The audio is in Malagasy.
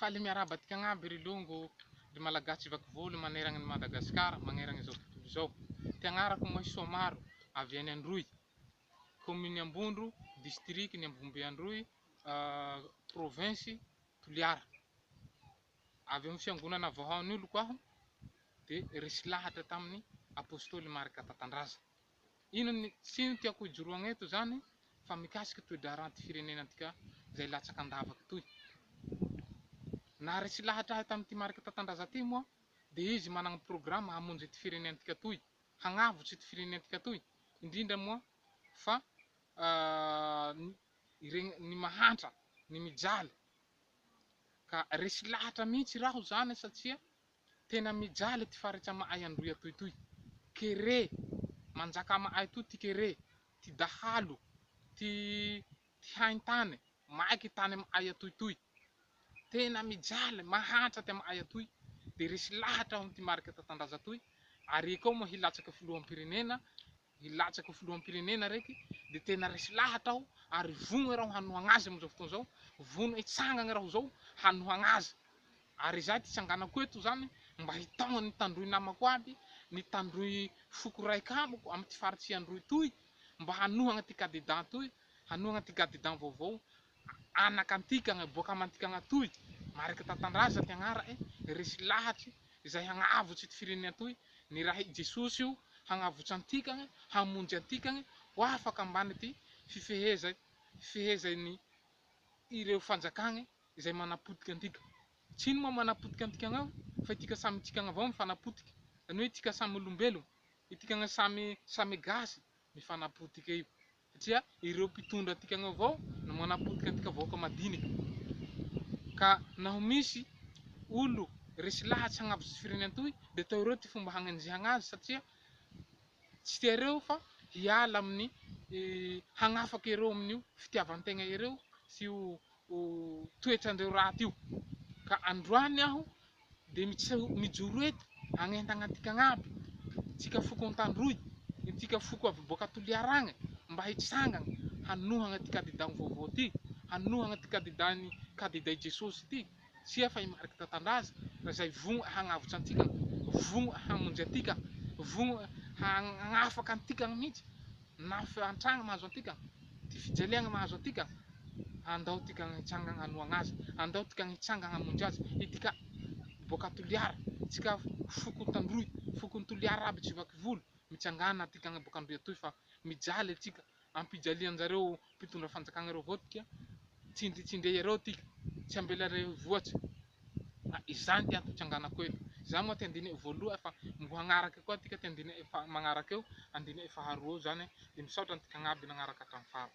faly miaraba tika agnaby ry longo ry malagasy vaky vôlo maneragny ny Madagasikara magneragny zao tontolo zao. Ty agnarako moa Somaro avy any Androy, commune Ambondro, district ny Ambombeandroy, province Toliara. Avy amin'ny fiangonana Vahaon'olo koa aho, de resy lahatra tamin'ny apôstôly Marika Tatandraza. Tsy ino tiako hijoroagna eto zany fa mikasiky toe-draharaha ty firenena tika zay latsaky andavaky toy. Na resy lahatra ahy tamin'ity Marika Tatandraza ty moa, de izy managny programme hamonjy ty firenena tika toy, hagnavotsy ty firenena tika toy, indrindra moa fa ny mahantra, ny mijaly. Ka resy lahatra mihitsy raho zany satria tena mijaly ty faritsy amaay Androy atoy toy. Kere, manjaka amaay toy ty kere, ty dahalo, ty haintany, maiky tany amaay atoy toy. Tena mijaly, mahantra ty amaay atoy. De resy lahatra aho ty Marika Tatandraza toy, ary koa moa hilatsaky filoham-pirenena, hilatsaky filoham-pirenena reky, de tena resy lahatra aho ary vono raho hanohagnazy amizao fotoana zao, vono hitsangagny raho zao hanohagnazy. Ary zay ty tsanganako eto zany mba hitagna ny tandroy namako aby, ny tandroy foko raiky amiko amy ty faritsy Androy toy, mba hanohagna ty candidat toy, hanohagna ty candidat vaovao, anaky antikagna, boaka amantikagna toy, Marika Tatandraza ty agnarany, resy lahatry izay hagnavotsy ty firenena toy, ny raha i Jesosy io hagnavotsy antikagny, hamonjy antikagny, ho afaky ambany ty fifehezany ireo fanjakagny izay manapotiky antika. Tsy ino moa manapotiky antikagna ao fa itika samy tikagna avao mifanapotiky, zany hoe itika samy olombelogno, itikagna samy gasy mifanapotiky eo. Satria ireo mpitondra antikagna avao no manapotiky antika vahoaka madinika. Ka naho misy olo resy lahatsy hagnavotsy firenena toy, de atao reo ty fomba hagnenjehagna azy satria tsy tiareo fa hiala amin'ny hagnafaky ereo amin'io fitiavantegna ereo sy io toetrandreo raty io. Ka androany aho de mijoro eto hagnentagna antikagna aby, tsika foko an-tandroy, itsika foko avy boaka Toliara agny, mba hitsangagna hanohagna ty candidat vaovao ty, hanohagna ty candidat Jesosy ty, sia fa i Marika Tatandraza zay vogno hagnavotsy antikagna, vogno hamonjy antikagna, vogno hagnafaky antikagna mihitsy, na feantragna mahazo antikagna, ty fijaliagna mahazo antikagna, andao tikagna hitsangagna hanohagnazy, andao tikagna hitsangagna hamonjy azy. Itika boaka Toliara, tsika foko tandroy, fokony Toliara aby tsy vaky volo, mitsangana tikagna boaka Androy atoy fa mijaly atsika, ampijalianjareo mpitondra fanjakagna reo avao tika, tsindritsindray areo tika, tsy ambelareo voatsy. Izany ty antony itsanganako eto. Za moa ty andiniky voaloha fa mbo hagnaraky koa tika ty andiniky magnaraky eo, andiniky faharoa eo zany, de misaotra antika agnaby nagnaraka hatramin'ny farany.